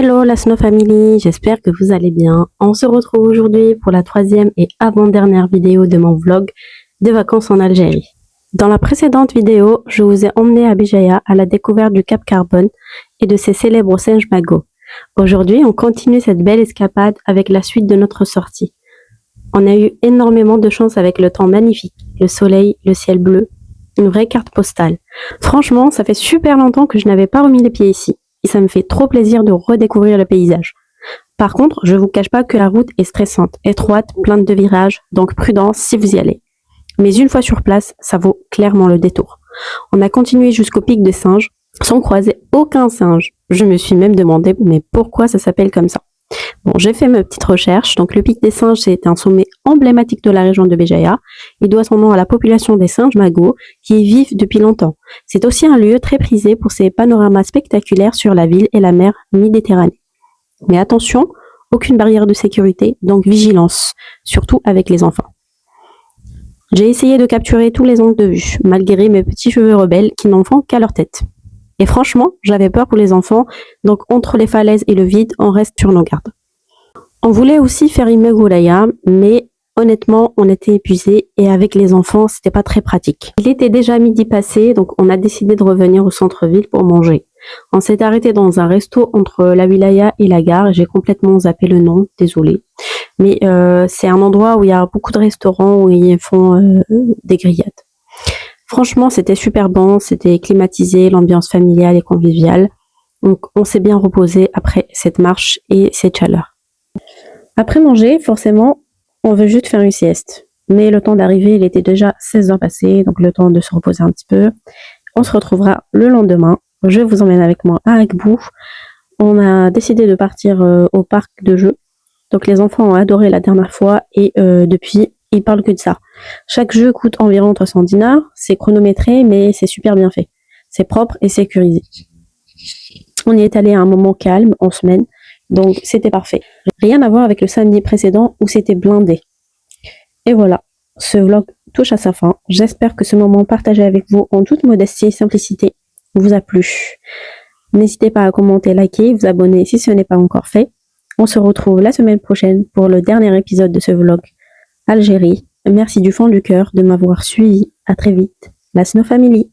Hello la Snow Family, j'espère que vous allez bien. On se retrouve aujourd'hui pour la troisième et avant-dernière vidéo de mon vlog de vacances en Algérie. Dans la précédente vidéo, je vous ai emmené à Béjaïa à la découverte du Cap Carbone et de ses célèbres singes Mago. Aujourd'hui, on continue cette belle escapade avec la suite de notre sortie. On a eu énormément de chance avec le temps magnifique, le soleil, le ciel bleu, une vraie carte postale. Franchement, ça fait super longtemps que je n'avais pas remis les pieds ici. Et ça me fait trop plaisir de redécouvrir le paysage. Par contre, je vous cache pas que la route est stressante, étroite, pleine de virages, donc prudence si vous y allez. Mais une fois sur place, ça vaut clairement le détour. On a continué jusqu'au pic des singes, sans croiser aucun singe. Je me suis même demandé, mais pourquoi ça s'appelle comme ça? Bon, j'ai fait mes petites recherches. Donc, le pic des singes, c'est un sommet emblématique de la région de Béjaïa. Il doit son nom à la population des singes Mago, qui y vivent depuis longtemps. C'est aussi un lieu très prisé pour ses panoramas spectaculaires sur la ville et la mer Méditerranée. Mais attention, aucune barrière de sécurité, donc vigilance, surtout avec les enfants. J'ai essayé de capturer tous les angles de vue, malgré mes petits cheveux rebelles qui n'en font qu'à leur tête. Et franchement, j'avais peur pour les enfants, donc entre les falaises et le vide, on reste sur nos gardes. On voulait aussi faire Imegoulaya, mais honnêtement, on était épuisés et avec les enfants, c'était pas très pratique. Il était déjà midi passé, donc on a décidé de revenir au centre-ville pour manger. On s'est arrêté dans un resto entre la wilaya et la gare, j'ai complètement zappé le nom, désolé. Mais c'est un endroit où il y a beaucoup de restaurants où ils font des grillades. Franchement, c'était super bon, c'était climatisé, l'ambiance familiale et conviviale. Donc, on s'est bien reposé après cette marche et cette chaleur. Après manger, forcément, on veut juste faire une sieste. Mais le temps d'arriver, il était déjà 16h passé, donc le temps de se reposer un petit peu. On se retrouvera le lendemain. Je vous emmène avec moi à Agbou. On a décidé de partir au parc de jeux. Donc, les enfants ont adoré la dernière fois et depuis, ils parlent que de ça. Chaque jeu coûte environ 300 dinars. C'est chronométré, mais c'est super bien fait. C'est propre et sécurisé. On y est allé à un moment calme, en semaine. Donc, c'était parfait. Rien à voir avec le samedi précédent où c'était blindé. Et voilà, ce vlog touche à sa fin. J'espère que ce moment partagé avec vous en toute modestie et simplicité vous a plu. N'hésitez pas à commenter, liker, vous abonner si ce n'est pas encore fait. On se retrouve la semaine prochaine pour le dernier épisode de ce vlog Algérie. Merci du fond du cœur de m'avoir suivi. À très vite. La Snow Family.